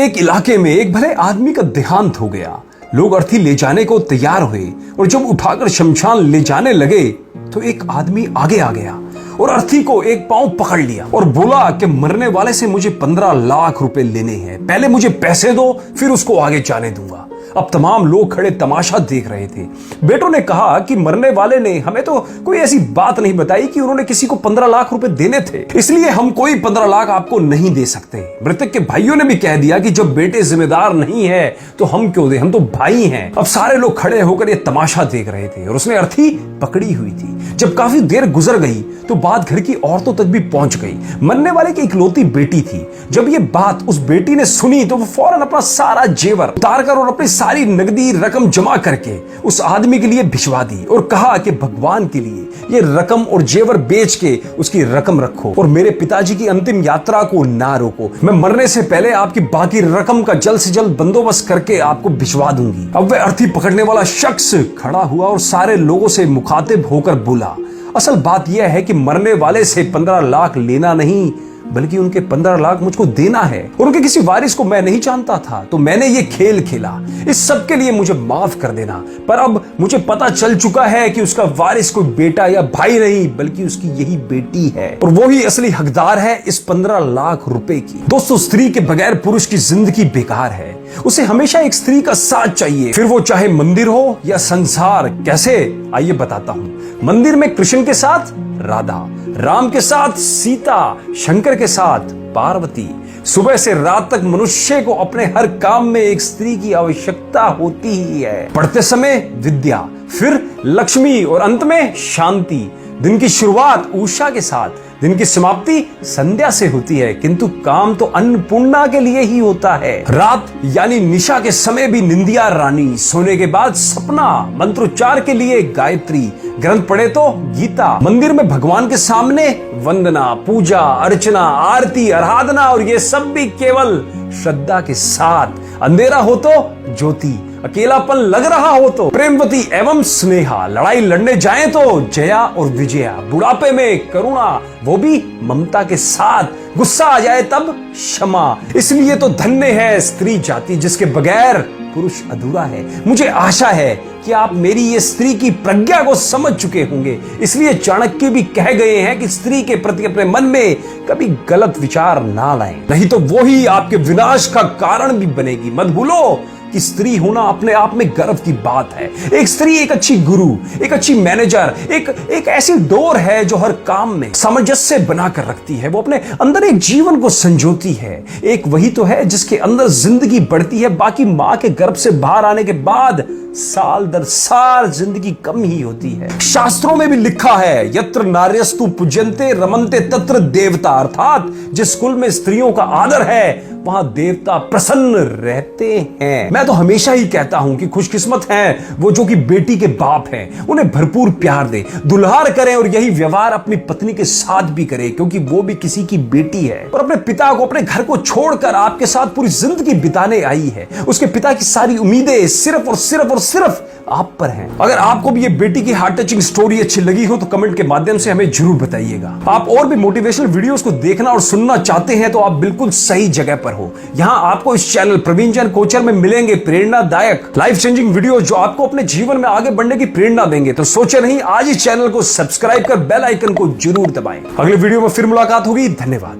एक इलाके में एक भले आदमी का देहांत हो गया। लोग अर्थी ले जाने को तैयार हुए और जब उठाकर शमशान ले जाने लगे तो एक आदमी आगे आ गया और अर्थी को एक पांव पकड़ लिया और बोला कि मरने वाले से मुझे 15 लाख रुपए लेने हैं, पहले मुझे पैसे दो फिर उसको आगे जाने दूंगा। अब तमाम लोग खड़े तमाशा देख रहे थे। बेटों ने कहा कि मरने वाले ने हमें तो कोई ऐसी बात नहीं बताई कि उन्होंने किसी को 15 लाख रुपए देने थे, इसलिए हम कोई 15 लाख आपको नहीं दे सकते। मृतक के भाइयों ने भी कह दिया कि जब बेटे जिम्मेदार नहीं है तो हम क्यों दे, हम तो भाई हैं। अब सारे लोग खड़े होकर ये तमाशा देख रहे थे और उसने अर्थी पकड़ी हुई थी। जब काफी देर गुजर गई तो बात घर की औरतों तक भी पहुंच गई। मरने वाले की इकलौती बेटी थी। जब ये बात उस बेटी ने सुनी तो वो फौरन अपना सारा जेवर उतारकर और अपनी सारी नकदी रकम जमा करके उस आदमी के लिए भिजवा दी और कहा कि भगवान के लिए ये रकम और जेवर बेच के उसकी रकम रखो और मेरे पिताजी की अंतिम यात्रा को ना रोको। मैं मरने से पहले आपकी बाकी रकम का जल्द से जल्द बंदोबस्त करके आपको भिजवा दूंगी। अब वह अर्थी पकड़ने वाला शख्स खड़ा हुआ और सारे लोगों से मुखातिब होकर बोला, असल बात यह है कि मरने वाले से 15 लाख लेना नहीं बल्कि उनके 15 लाख मुझको देना है और उनके किसी वारिस को मैं नहीं जानता था तो मैंने ये खेल खेला। इस सब के लिए मुझे माफ कर देना, पर अब मुझे पता चल चुका है कि उसका वारिस कोई बेटा या भाई नहीं बल्कि उसकी यही बेटी है और वो ही असली हकदार है इस 15 लाख रुपए की। दोस्तों, स्त्री के बगैर पुरुष की जिंदगी बेकार है। उसे हमेशा एक स्त्री का साथ चाहिए, फिर वो चाहे मंदिर हो या संसार। कैसे, आइए बताता हूं। मंदिर में कृष्ण के साथ राधा, राम के साथ सीता, शंकर के साथ पार्वती। सुबह से रात तक मनुष्य को अपने हर काम में एक स्त्री की आवश्यकता होती ही है। पढ़ते समय विद्या, फिर लक्ष्मी और अंत में शांति। दिन की शुरुआत उषा के साथ, दिन की समाप्ति संध्या से होती है, किंतु काम तो अन्नपूर्णा के लिए ही होता है। रात यानी निशा के समय भी निंदिया रानी, सोने के बाद सपना, मंत्रोच्चार के लिए गायत्री, ग्रंथ पढ़े तो गीता। मंदिर में भगवान के सामने वंदना, पूजा, अर्चना, आरती, आराधना और ये सब भी केवल श्रद्धा के साथ। अंधेरा हो तो ज्योति, अकेलापन लग रहा हो तो प्रेमवती एवं स्नेहा, लड़ाई लड़ने जाएं तो जया और विजया, बुढ़ापे में करुणा वो भी ममता के साथ, गुस्सा आ जाए तब क्षमा। इसलिए तो धन्य है स्त्री जाति जिसके बगैर पुरुष अधूरा है। मुझे आशा है कि आप मेरी ये स्त्री की प्रज्ञा को समझ चुके होंगे। इसलिए चाणक्य भी कह गए हैं कि स्त्री के प्रति अपने मन में कभी गलत विचार ना लाएं, नहीं तो वो ही आपके विनाश का कारण भी बनेगी। मत भूलो कि स्त्री होना अपने आप में गर्व की बात है। एक स्त्री एक अच्छी गुरु, एक अच्छी मैनेजर, एक ऐसी डोर है जो हर काम में सामंजस्य बनाकर रखती है। वो अपने अंदर एक जीवन को संजोती है। एक वही तो है जिसके अंदर जिंदगी बढ़ती है। बाकी माँ के गर्भ से बाहर आने के बाद साल दर साल जिंदगी कम ही होती है। शास्त्रों में भी लिखा है, यत्र नार्यस्तु पूज्यन्ते रमन्ते तत्र देवता, अर्थात जिस कुल में स्त्रियों का आदर है वहां देवता प्रसन्न रहते हैं। मैं तो हमेशा ही कहता हूं कि खुशकिस्मत हैं वो जो कि बेटी के बाप हैं। उन्हें भरपूर प्यार दें, दुल्हार करें और यही व्यवहार अपनी पत्नी के साथ भी करें क्योंकि वो भी किसी की बेटी है और अपने पिता को, अपने घर को छोड़कर आपके साथ पूरी जिंदगी बिताने आई है। उसके पिता की सारी उम्मीदें सिर्फ और सिर्फ और सिर्फ आप पर हैं। अगर आपको भी ये बेटी की हार्ट टचिंग स्टोरी अच्छी लगी हो तो कमेंट के माध्यम से हमें जरूर बताइएगा। आप और भी मोटिवेशनल वीडियोस को देखना और सुनना चाहते हैं तो आप बिल्कुल सही जगह पर हो। यहां आपको इस चैनल प्रवीण जैन कोचर में मिलेंगे प्रेरणादायक लाइफ चेंजिंग वीडियो जो आपको अपने जीवन में आगे बढ़ने की प्रेरणा देंगे। तो सोचे नहीं, आज इस चैनल को सब्सक्राइब कर बेल आइकन को जरूर दबाएं। अगले वीडियो में फिर मुलाकात होगी। धन्यवाद।